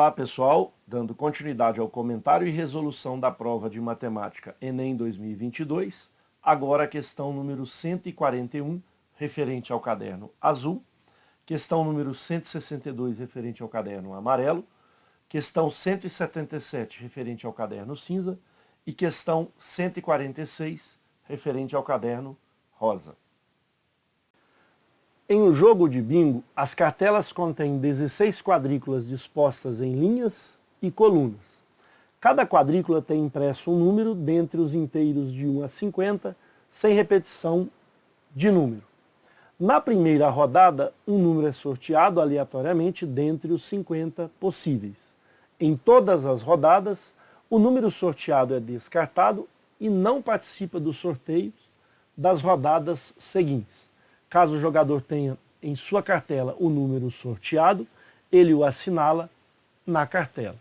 Olá pessoal, dando continuidade ao comentário e resolução da prova de matemática Enem 2022, agora a questão número 141, referente ao caderno azul, questão número 162, referente ao caderno amarelo, questão 177, referente ao caderno cinza, e questão 146, referente ao caderno rosa. Em um jogo de bingo, as cartelas contêm 16 quadrículas dispostas em linhas e colunas. Cada quadrícula tem impresso um número dentre os inteiros de 1 a 50, sem repetição de número. Na primeira rodada, um número é sorteado aleatoriamente dentre os 50 possíveis. Em todas as rodadas, o número sorteado é descartado e não participa dos sorteios das rodadas seguintes. Caso o jogador tenha em sua cartela o número sorteado, ele o assinala na cartela.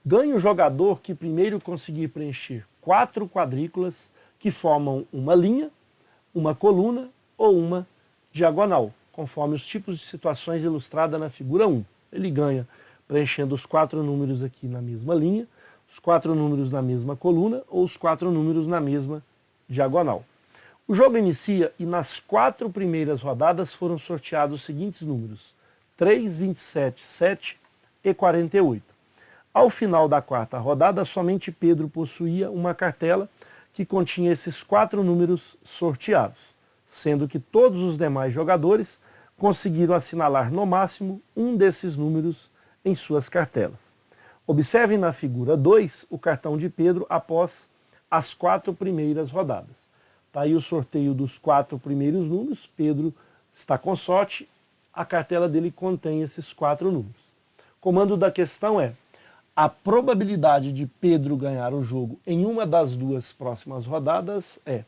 Ganha o jogador que primeiro conseguir preencher 4 quadrículas que formam uma linha, uma coluna ou uma diagonal, conforme os tipos de situações ilustradas na figura 1. Ele ganha preenchendo os 4 números aqui na mesma linha, os 4 números na mesma coluna ou os 4 números na mesma diagonal. O jogo inicia e nas 4 primeiras rodadas foram sorteados os seguintes números: 3, 27, 7 e 48. Ao final da 4ª rodada, somente Pedro possuía uma cartela que continha esses 4 números sorteados, sendo que todos os demais jogadores conseguiram assinalar no máximo um desses números em suas cartelas. Observem na figura 2 o cartão de Pedro após as 4 primeiras rodadas. Está aí o sorteio dos 4 primeiros números. Pedro está com sorte, a cartela dele contém esses 4 números. O comando da questão é: a probabilidade de Pedro ganhar o jogo em uma das 2 próximas rodadas é.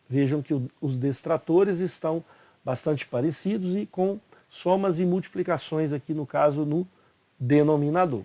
Vejam que os destratores estão bastante parecidos e com somas e multiplicações aqui, no caso, no denominador.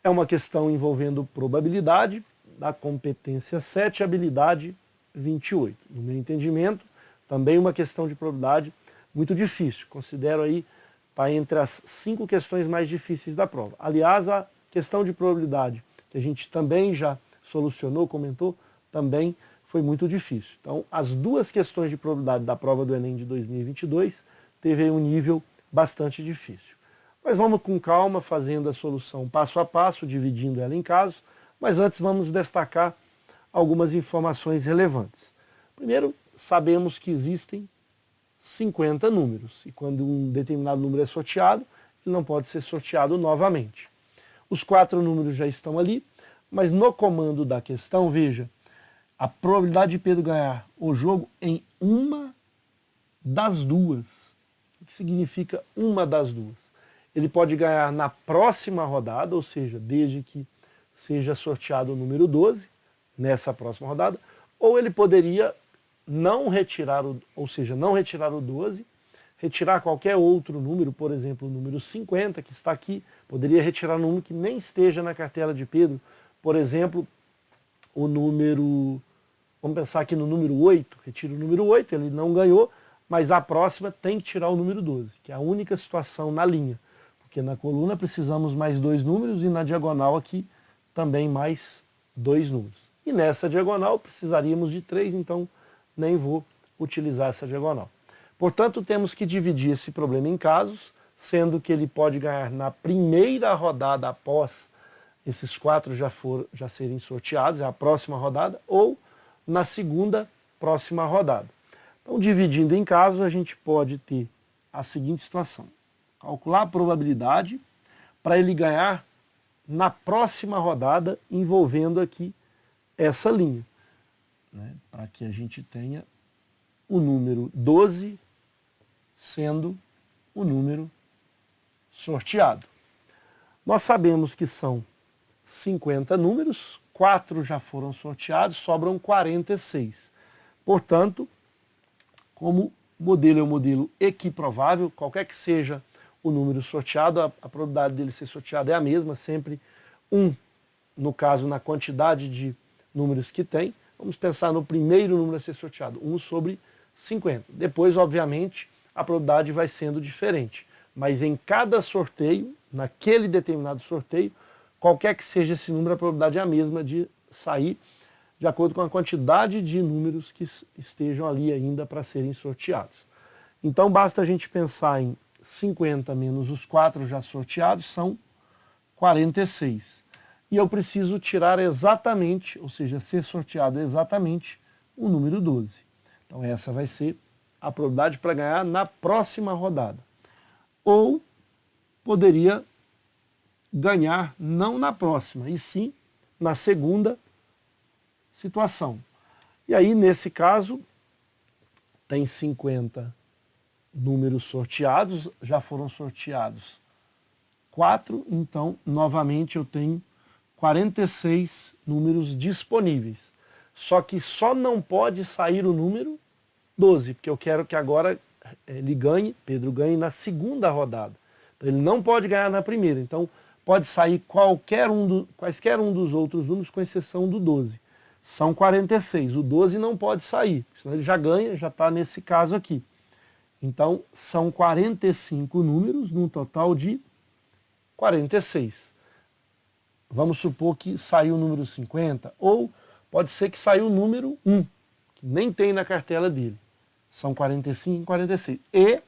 É uma questão envolvendo probabilidade da competência 7, habilidade 28. No meu entendimento, também uma questão de probabilidade muito difícil. Considero aí para entre as 5 questões mais difíceis da prova. Aliás, a questão de probabilidade, que a gente também já solucionou, comentou, também foi muito difícil. Então, as 2 questões de probabilidade da prova do Enem de 2022 teve um nível bastante difícil. Mas vamos com calma, fazendo a solução passo a passo, dividindo ela em casos, mas antes vamos destacar algumas informações relevantes. Primeiro, sabemos que existem 50 números, e quando um determinado número é sorteado, ele não pode ser sorteado novamente. Os 4 números já estão ali, mas no comando da questão, veja, a probabilidade de Pedro ganhar o jogo em uma das 2. O que significa uma das 2? Ele pode ganhar na próxima rodada, ou seja, desde que seja sorteado o número 12, nessa próxima rodada, ou ele poderia não retirar, ou seja, não retirar o 12, retirar qualquer outro número, por exemplo, o número 50, que está aqui, poderia retirar um número que nem esteja na cartela de Pedro, por exemplo, o número, vamos pensar aqui no número 8, retira o número 8, ele não ganhou, mas a próxima tem que tirar o número 12, que é a única situação na linha, porque na coluna precisamos mais 2 números e na diagonal aqui também mais 2 números. E nessa diagonal precisaríamos de 3, então nem vou utilizar essa diagonal. Portanto, temos que dividir esse problema em casos, sendo que ele pode ganhar na primeira rodada após esses 4 já serem sorteados, é a próxima rodada, ou na segunda próxima rodada. Então, dividindo em casos, a gente pode ter a seguinte situação: calcular a probabilidade para ele ganhar na próxima rodada, envolvendo aqui essa linha, né, para que a gente tenha o número 12 sendo o número sorteado. Nós sabemos que são 50 números, 4 já foram sorteados, sobram 46. Portanto, como o modelo é um modelo equiprovável, qualquer que seja o número sorteado, a probabilidade dele ser sorteado é a mesma, sempre 1, no caso, na quantidade de números que tem. Vamos pensar no primeiro número a ser sorteado, 1 sobre 50. Depois, obviamente, a probabilidade vai sendo diferente. mas em cada sorteio, naquele determinado sorteio, qualquer que seja esse número, a probabilidade é a mesma de sair de acordo com a quantidade de números que estejam ali ainda para serem sorteados. Então basta a gente pensar em 50 menos os 4 já sorteados, são 46. E eu preciso tirar exatamente, ou seja, ser sorteado exatamente o número 12. Então essa vai ser a probabilidade para ganhar na próxima rodada. Ou poderia ganhar não na próxima, e sim na segunda situação. E aí, nesse caso, tem 50 números sorteados, já foram sorteados 4, então, novamente, eu tenho 46 números disponíveis. Só que só não pode sair o número 12, porque eu quero que agora ele ganhe, Pedro ganhe na segunda rodada. Então, ele não pode ganhar na primeira. Então, pode sair quaisquer um dos outros números, com exceção do 12. São 46. O 12 não pode sair, senão ele já ganha, já está nesse caso aqui. Então, são 45 números, num total de 46. Vamos supor que saiu o número 50, ou pode ser que saiu o número 1, que nem tem na cartela dele. São 45 e 46. E,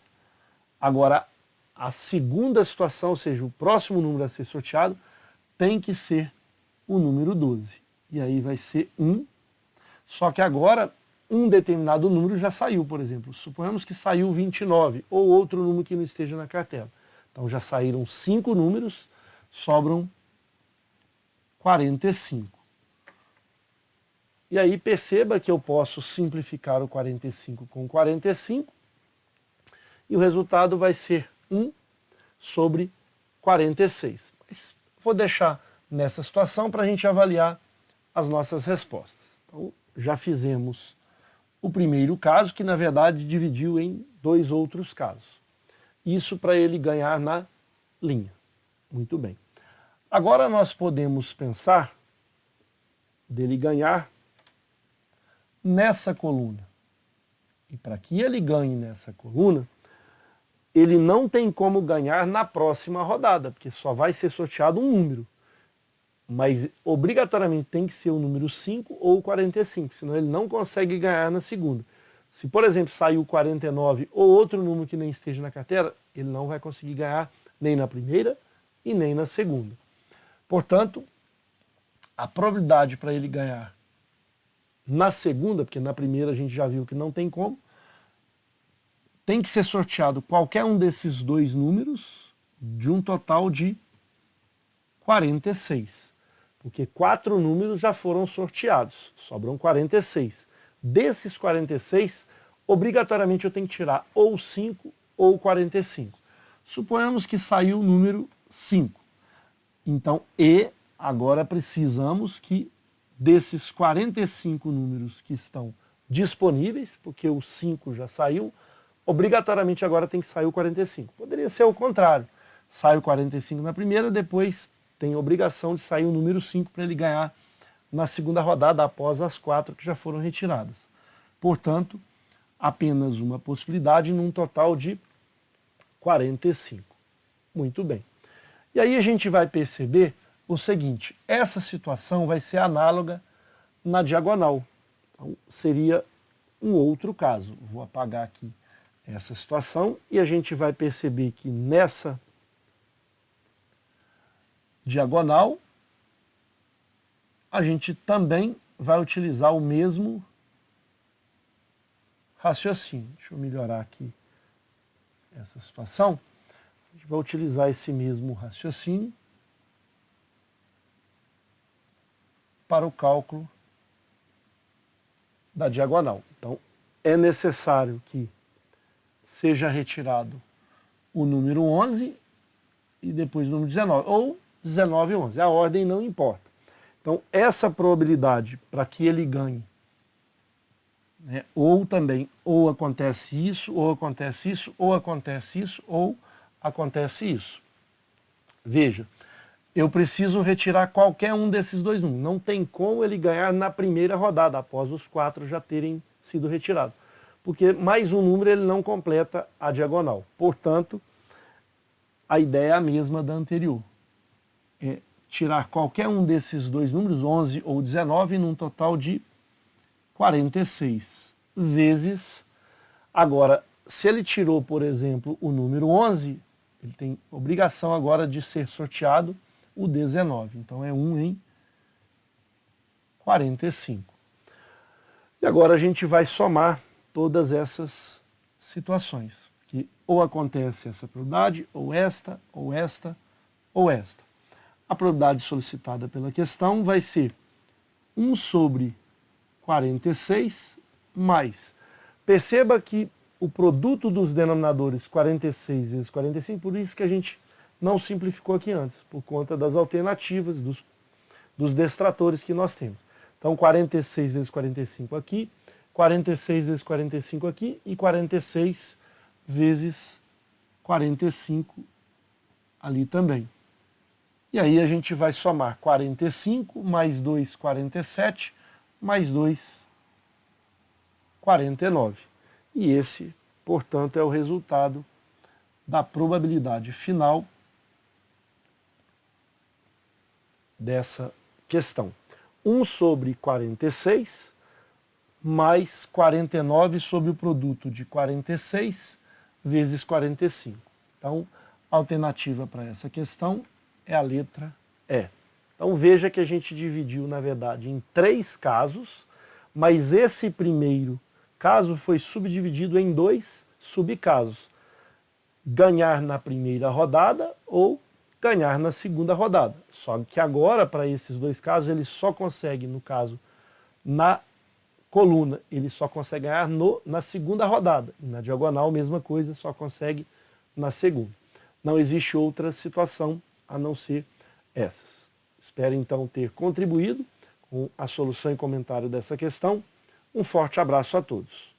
agora, a segunda situação, ou seja, o próximo número a ser sorteado, tem que ser o número 12. E aí vai ser 1. Só que agora, um determinado número já saiu, por exemplo. Suponhamos que saiu 29, ou outro número que não esteja na cartela. Então já saíram 5 números, sobram 45. E aí perceba que eu posso simplificar o 45 com 45, e o resultado vai ser 1 sobre 46. Mas vou deixar nessa situação para a gente avaliar as nossas respostas. Então, já fizemos o primeiro caso, que na verdade dividiu em 2 outros casos. Isso para ele ganhar na linha. Muito bem. Agora nós podemos pensar dele ganhar nessa coluna. E para que ele ganhe nessa coluna, ele não tem como ganhar na próxima rodada, porque só vai ser sorteado um número. Mas obrigatoriamente tem que ser o número 5 ou 45, senão ele não consegue ganhar na segunda. Se, por exemplo, saiu 49 ou outro número que nem esteja na carteira, ele não vai conseguir ganhar nem na primeira e nem na segunda. Portanto, a probabilidade para ele ganhar na segunda, porque na primeira a gente já viu que não tem como, tem que ser sorteado qualquer um desses 2 números de um total de 46. Porque 4 números já foram sorteados, sobram 46. Desses 46, obrigatoriamente eu tenho que tirar ou 5 ou 45. Suponhamos que saiu o número 5. Então, agora precisamos que desses 45 números que estão disponíveis, porque o 5 já saiu, obrigatoriamente agora tem que sair o 45. Poderia ser o contrário. Sai o 45 na primeira, depois tem a obrigação de sair o número 5 para ele ganhar na segunda rodada, após as 4 que já foram retiradas. Portanto, apenas uma possibilidade num total de 45. Muito bem. E aí a gente vai perceber o seguinte, essa situação vai ser análoga na diagonal. Então, seria um outro caso. Vou apagar aqui essa situação e a gente vai perceber que nessa diagonal a gente também vai utilizar o mesmo raciocínio. Deixa eu melhorar aqui essa situação. A gente vai utilizar esse mesmo raciocínio para o cálculo da diagonal. Então, é necessário que seja retirado o número 11 e depois o número 19, ou 19 e 11. A ordem não importa. Então, essa probabilidade para que ele ganhe, né, ou acontece isso, ou acontece isso, ou acontece isso, ou acontece isso. Veja, eu preciso retirar qualquer um desses 2 números. Não tem como ele ganhar na primeira rodada, após os 4 já terem sido retirados. Porque mais um número ele não completa a diagonal. Portanto, a ideia é a mesma da anterior. É tirar qualquer um desses dois números, 11 ou 19, num total de 46, vezes... Agora, se ele tirou, por exemplo, o número 11, ele tem obrigação agora de ser sorteado o 19. Então é 1 em 45. E agora a gente vai somar todas essas situações, que ou acontece essa probabilidade, ou esta, ou esta, ou esta. A probabilidade solicitada pela questão vai ser 1 sobre 46 mais... Perceba que o produto dos denominadores 46 vezes 45, por isso que a gente não simplificou aqui antes, por conta das alternativas, dos destratores que nós temos. Então 46 vezes 45 aqui, 46 vezes 45 aqui e 46 vezes 45 ali também. E aí a gente vai somar 45 mais 2, 47, mais 2, 49. E esse, portanto, é o resultado da probabilidade final dessa questão. 1 sobre 46 mais 49 sobre o produto de 46 vezes 45. Então, a alternativa para essa questão é a letra E. Então veja que a gente dividiu, na verdade, em 3 casos, mas esse primeiro caso foi subdividido em 2 subcasos. Ganhar na primeira rodada ou ganhar na segunda rodada. Só que agora, para esses 2 casos, ele só consegue, no caso, na coluna, ele só consegue ganhar na segunda rodada. E na diagonal, mesma coisa, só consegue na segunda. Não existe outra situação a não ser essas. Espero então ter contribuído com a solução e comentário dessa questão. Um forte abraço a todos.